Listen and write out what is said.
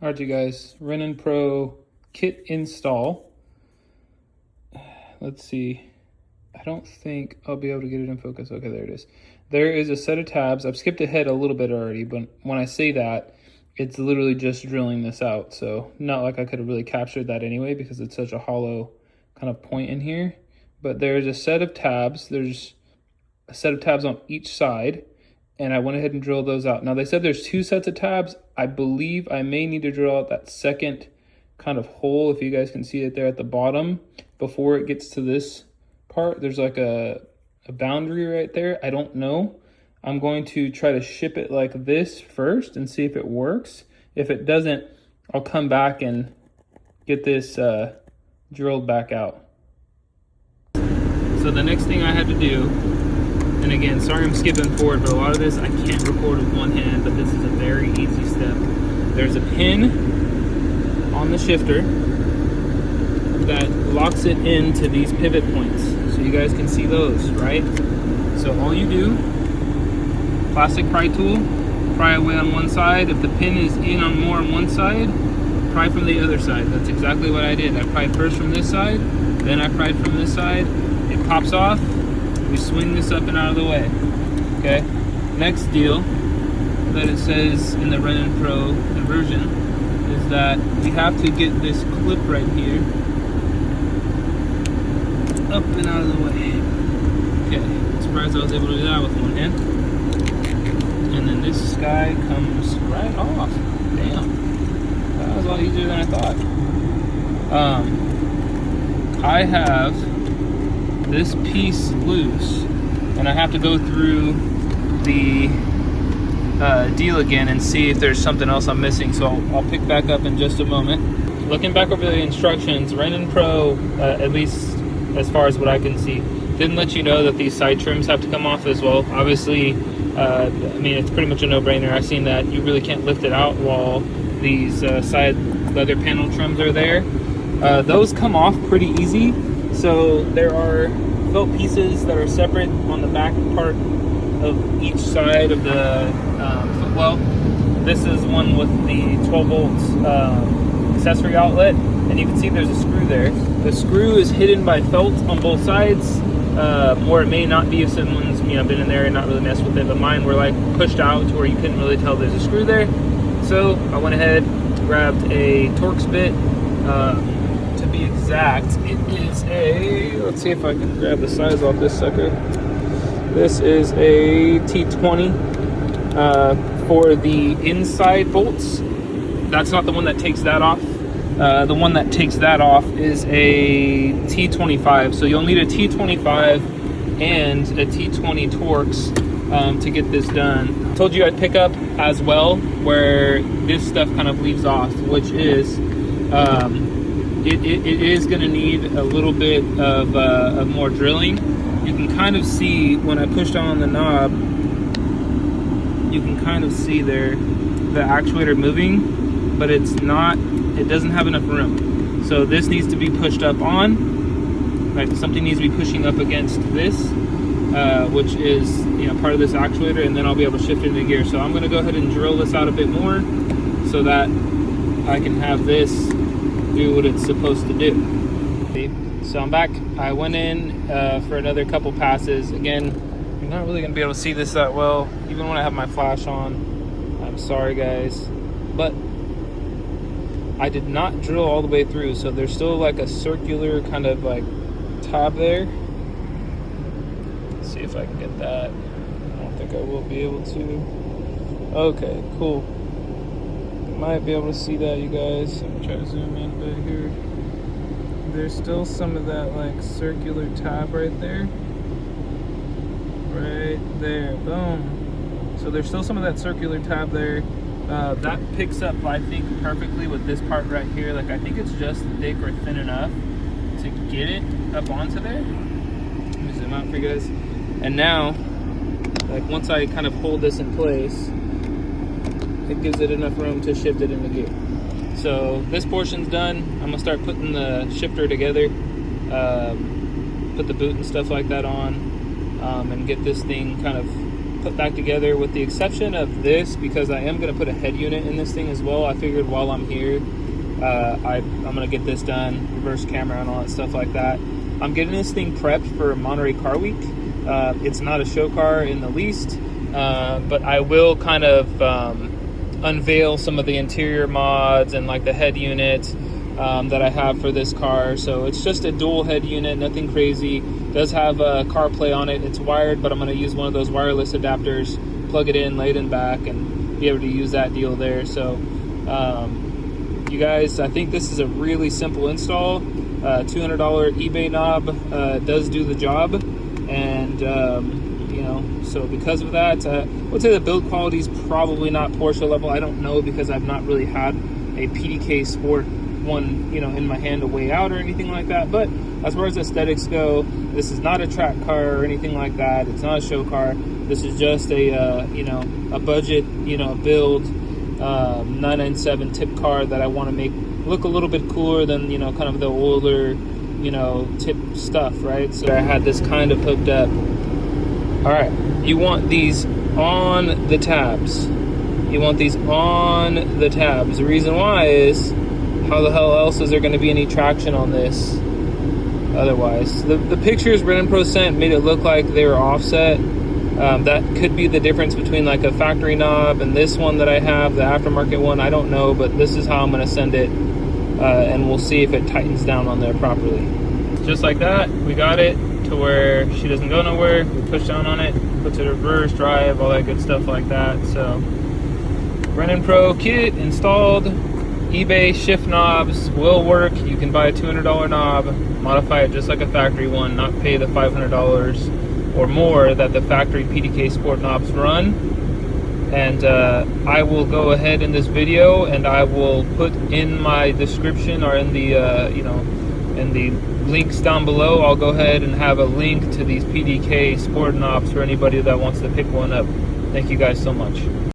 Alright you guys, RENNENPRO kit install. Let's see. I don't think I'll be able to get it in focus. Okay, there it is. There is a set of tabs. I've skipped ahead a little bit already, but when I say that, it's literally just drilling this out. So not like I could have really captured that anyway because it's such a hollow kind of point in here. But there's a set of tabs. There's a set of tabs on each side, and I went ahead and drilled those out. Now they said there's two sets of tabs. I believe I may need to drill out that second kind of hole, if you guys can see it there at the bottom, before it gets to this part. There's like a boundary right there. I don't know. I'm going to try to ship it like this first and see if it works. If it doesn't, I'll come back and get this drilled back out. So the next thing I had to do, and again, sorry I'm skipping forward, but a lot of this I can't record with one hand, but this is a very easy step. There's a pin on the shifter that locks it into these pivot points. So you guys can see those, right? So all you do, plastic pry tool, pry away on one side. If the pin is in on more on one side, pry from the other side. That's exactly what I did. I pried first from this side, then I pried from this side. It pops off. We swing this up and out of the way. Okay. Next deal that it says in the RENNENPRO conversion is that we have to get this clip right here up and out of the way. Okay. I'm surprised I was able to do that with one hand. And then this guy comes right off. Damn. That was a lot easier than I thought. I have this piece loose, and I have to go through the deal again and see if there's something else I'm missing. So I'll pick back up in just a moment. Looking back over the instructions, RENNENPRO, at least as far as what I can see, didn't let you know that these side trims have to come off as well. Obviously, I mean, it's pretty much a no-brainer. I've seen that you really can't lift it out while these side leather panel trims are there. Those come off pretty easy. So there are felt pieces that are separate on the back part of each side of the footwell. This is one with the 12 volts accessory outlet, and you can see there's a screw there. The screw is hidden by felt on both sides, or it may not be if someone's been in there and not really messed with it, but mine were like pushed out to where you couldn't really tell there's a screw there. So I went ahead, grabbed a Torx bit. To be exact, it is a, let's see if I can grab the size off this sucker. This is a T20 for the inside bolts. That's not the one that takes that off. The one that takes that off is a T25. So you'll need a T25 and a T20 Torx to get this done. I told you I'd pick up as well where this stuff kind of leaves off, which is it is going to need a little bit of more drilling. You can kind of see when I push down on the knob, you can kind of see there the actuator moving, but it doesn't have enough room. So this needs to be pushed up on, right? Something needs to be pushing up against this, which is part of this actuator, and then I'll be able to shift it into gear. So I'm going to go ahead and drill this out a bit more so that I can have this do what it's supposed to do. So I'm back. I went in for another couple passes. Again, you're not really gonna be able to see this that well, even when I have my flash on. I'm sorry guys, but I did not drill all the way through, so there's still like a circular kind of like tab there. Let's see if I can get that. I don't think I will be able to. Okay, cool. Might be able to see that, you guys. Let me try to zoom in a bit here. There's still some of that like circular tab right there. Right there, boom. So there's still some of that circular tab there. That picks up, I think, perfectly with this part right here. Like I think it's just thick or thin enough to get it up onto there. Let me zoom out for you guys. And now, like once I kind of hold this in place, it gives it enough room to shift it into gear. So this portion's done. I'm gonna start putting the shifter together, put the boot and stuff like that on, and get this thing kind of put back together, with the exception of this, because I am going to put a head unit in this thing as well. I figured while I'm here, I'm going to get this done, reverse camera and all that stuff like that. I'm getting this thing prepped for Monterey Car Week. It's not a show car in the least, but I will kind of unveil some of the interior mods and like the head unit that I have for this car. So it's just a dual head unit, nothing crazy. It does have a CarPlay on it. It's wired, but I'm going to use one of those wireless adapters, plug it in, lay it in back, and be able to use that deal there. So you guys, I think this is a really simple install. $200 eBay knob does do the job, and you know, so because of that, I would say the build quality is probably not Porsche level. I don't know, because I've not really had a PDK Sport one, you know, in my hand to weigh out or anything like that. But as far as aesthetics go, this is not a track car or anything like that. It's not a show car. This is just a you know, a budget, you know, build 997 tip car that I want to make look a little bit cooler than, you know, kind of the older, you know, tip stuff, right? So I had this kind of hooked up. All right, you want these on the tabs. You want these on the tabs. The reason why is, how the hell else is there going to be any traction on this otherwise? The pictures RENNENPRO sent made it look like they were offset. That could be the difference between like a factory knob and this one that I have, the aftermarket one. I don't know, but this is how I'm going to send it, and we'll see if it tightens down on there properly. Just like that, we got it to where she doesn't go nowhere. We push down on it, puts it in reverse, drive, all that good stuff like that. So RENNENPRO kit installed. eBay shift knobs will work. You can buy a $200 knob, modify it just like a factory one, not pay the $500 or more that the factory PDK Sport knobs run. And I will go ahead in this video, and I will put in my description, or in the you know, in the links down below, I'll go ahead and have a link to these PDK Sport knobs for anybody that wants to pick one up. Thank you guys so much.